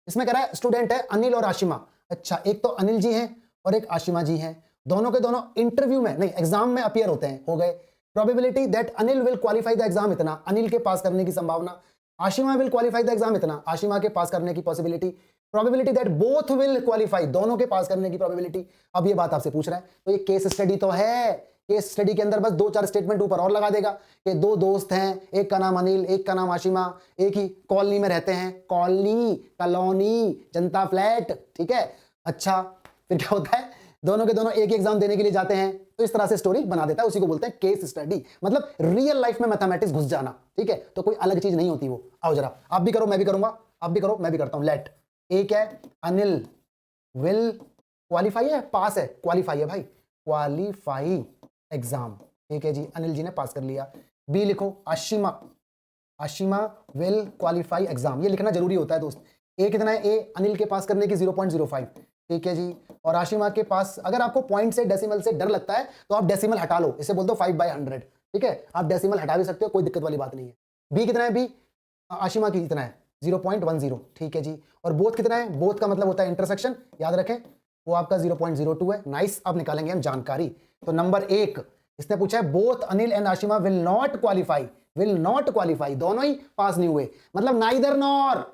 इसमें कह रहा है स्टूडेंट है अनिल और आशिमा। अच्छा, एक तो अनिल जी हैं और एक आशिमा जी हैं, दोनों के दोनों इंटरव्यू में नहीं एग्जाम में अपीयर होते हैं, हो गए। Probability that Anil will qualify the exam इतना, अनिल के पास करने की संभावना। Ashima will qualify the exam इतना, आशिमा के पास करने की possibility. Probability that both will qualify, दोनों के पास करने की प्रोबेबिलिटी। अब ये बात आपसे पूछ रहा है, तो ये केस स्टडी तो है, केस स्टडी के अंदर बस 2-4 स्टेटमेंट ऊपर और लगा देगा कि दो दोस्त हैं, एक का नाम अनिल, एक का नाम आशिमा, एक ही कॉलोनी में रहते हैं, कॉलोनी जनता फ्लैट, ठीक है। अच्छा, फिर क्या होता है, दोनों के दोनों एक एग्जाम देने के लिए जाते हैं, तो इस तरह से स्टोरी बना देता है, उसी को बोलते हैं केस स्टडी, मतलब रियल लाइफ में मैथमेटिक्स घुस जाना, ठीक है। तो कोई अलग चीज नहीं होती वो। आओ जरा, आप भी करो, मैं भी करूंगा, आप भी करो, मैं भी करता हूं। लेट, एक है अनिल विल क्वालिफाई है, पास है, क्वालिफाई है भाई, क्वालिफाई एग्जाम, ठीक है जी, अनिल जी ने पास कर लिया। बी लिखो आशिमा विल क्वालिफाई एग्जाम, ये लिखना जरूरी होता है दोस्त। ए कितना है, ए अनिल के पास करने की 0.05, ठीक है जी। और आशिमा के पास, अगर आपको पॉइंट से डेसिमल से डर लगता है तो आप डेसिमल हटा लो, इसे बोल दो 5/100, ठीक है। आप डेसिमल हटा भी सकते हो, कोई दिक्कत वाली बात नहीं है। बी कितना है, बी आशिमा की कितना है 0.10, ठीक है जी। और बोथ कितना है, बोथ का मतलब होता है इंटरसेक्शन, याद रखें, वो आपका 0.02 है। नाइस, अब निकालेंगे हम जानकारी। तो नंबर 1 इसने पूछा है both Anil and Ashima will not qualify, दोनों ही पास नहीं हुए, मतलब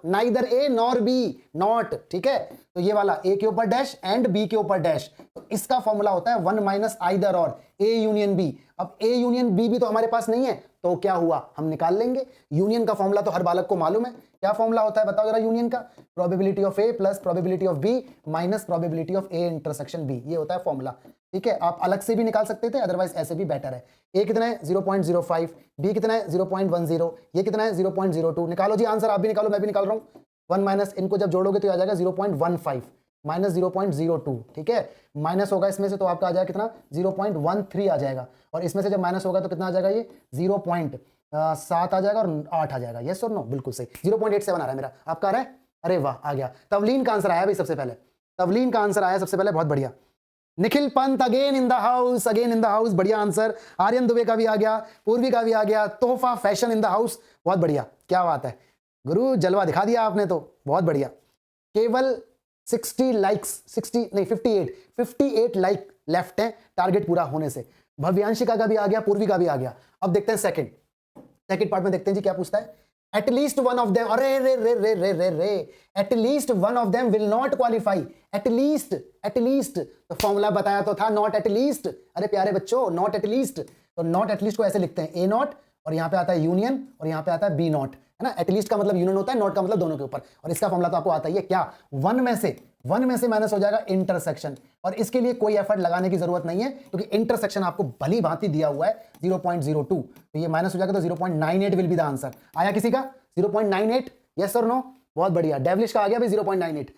neither A nor be, not, ठीक है। तो ये वाला ए के ऊपर डैश एंड बी के ऊपर डैश, तो इसका फॉर्मूला होता है 1 - आइदर और, ए यूनियन बी। अब ए यूनियन बी भी तो हमारे पास नहीं है, तो क्या हुआ, हम निकाल लेंगे। यूनियन का फॉर्मूला तो हर बालक को मालूम है, क्या फॉर्मूला होता है बताओ जरा यूनियन का, probability of A plus probability of B minus probability of A intersection B, ये होता है फॉर्मूला, ठीक है। आप अलग से भी निकाल सकते थे, अदरवाइज ऐसे भी बेटर है। ए कितना है 0.05, बी कितना है 0.10, ये कितना है 0.02। निकालो जी आंसर, आप भी निकालो, मैं भी निकाल रहा हूं। 1 माइनस, इनको जब जोड़ोगे तो आ जाएगा 0.15 माइनस 0.02, ठीक है। माइनस होगा इसमें से तो आपका आ जाएगा कितना 0.13 आ जाएगा, और इसमें से जब माइनस होगा तो कितना आ जाएगा, ये 0.7 आ जाएगा और 8 आ जाएगा। यस और नो, बिल्कुल सही। 0.87 आ रहा है मेरा, आपका आ रहा है, अरे वाह आ गया। तवलीन का आंसर आया भाई सबसे पहले, तवलीन का आंसर आया सबसे पहले, बहुत बढ़िया। Nikhil Pant again in the house, बढ़िया आंसर। आर्यन दुबे का भी आ गया, पूर्वी का भी आ गया। तोहफा फैशन इन द हाउस, बहुत बढ़िया, क्या बात है गुरु, जलवा दिखा दिया आपने तो, बहुत बढ़िया। केवल 60 लाइक्स, 60 नहीं 58 लाइक लेफ्ट हैं टारगेट पूरा होने से। भव्यांशिका का भी आ गया, पूर्वी का भी आ गया। अब देखते हैं सेकंड पार्ट में देखते हैं जी क्या पूछता है। एटलीस्ट वन ऑफ देम, अरे रे रे रे रे रे रे, at least one of them will not qualify. At least तो फॉर्मूला बताया तो था, नॉट एटलीस्ट। अरे प्यारे बच्चों, नॉट एटलीस्ट, तो नॉट एटलीस्ट को ऐसे लिखते हैं ए नॉट, और यहां पे आता है यूनियन, और यहां पे आता है बी नॉट, है ना। एटलीस्ट का मतलब यूनियन होता है, नॉट का मतलब दोनों के ऊपर, और इसका फॉर्मूला तो आपको आता ही है क्या, 1 में से माइनस हो जाएगा इंटरसेक्शन, और इसके लिए कोई एफर्ट लगाने की जरूरत नहीं है, क्योंकि इंटरसेक्शन आपको भली भांति दिया हुआ है 0.02, तो ये माइनस हो जाएगा, तो 0.98 विल बी द आंसर। आया किसी का 0.98, यस और नो, बहुत बढ़िया। डेवलिश का आ गया भाई 0.98,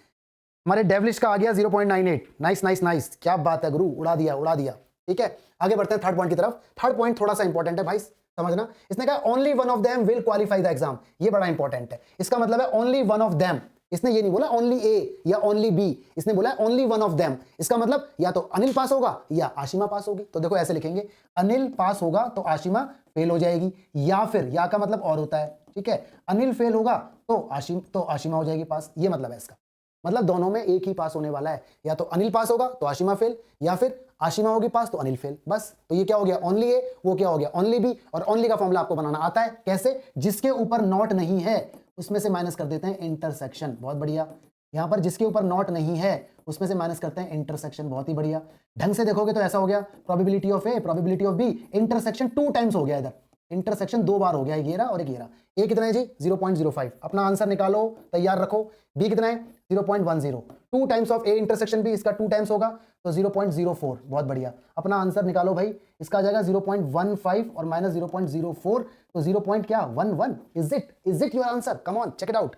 हमारे डेवलिश का आ गया 0.98, नाइस, क्या बात है गुरु, उड़ा दिया, ठीक है। आगे बढ़ते हैं थर्ड पॉइंट की तरफ। थर्ड पॉइंट थोड़ा सा इंपॉर्टेंट है भाई, समझना। इसने कहा only one of them will qualify the exam, ये बड़ा इंपॉर्टेंट है। इसका मतलब है ओनली वन ऑफ देम, इसने ये नहीं बोला ओनली ए या ओनली बी, इसने बोला ओनली वन ऑफ देम। इसका मतलब या तो अनिल पास होगा या आशिमा पास होगी। तो देखो ऐसे लिखेंगे, अनिल पास होगा तो आशिमा फेल हो जाएगी, या फिर या का मतलब और होता है, ठीक है। अनिल फेल होगा तो आशिमा हो जाएगी पास, ये मतलब है इसका। मतलब दोनों में एक ही पास होने वाला है, या तो अनिल पास होगा तो आशिमा फेल, या फिर आशिमा होगी पास तो अनिल फेल, बस। तो ये क्या हो गया, ओनली ए, वो क्या हो गया ओनली बी। और ओनली का फॉर्मूला आपको बनाना आता है, कैसे, जिसके ऊपर नॉट नहीं है उसमें से माइनस कर देते हैं इंटरसेक्शन, बहुत बढ़िया। यहां पर जिसके ऊपर नॉट नहीं है उसमें से माइनस करते हैं इंटरसेक्शन, बहुत ही बढ़िया। ढंग से देखोगे तो ऐसा हो गया, probability of A probability of B, intersection 2 times हो गया, इधर इंटरसेक्शन 2 बार हो गया, एक ये रहा और एक ये रहा। ए कितना है जी 0.05, अपना आंसर निकालो, तैयार रखो। बी कितना है 0.10, 2 times of A intersection B, इसका 2 टाइम्स होगा तो 0.04, बहुत बढ़िया। अपना आंसर निकालो भाई, इसका आ जाएगा 0.15 और माइनस 0.04, तो 0. क्या 11, is it your answer, come on check it out.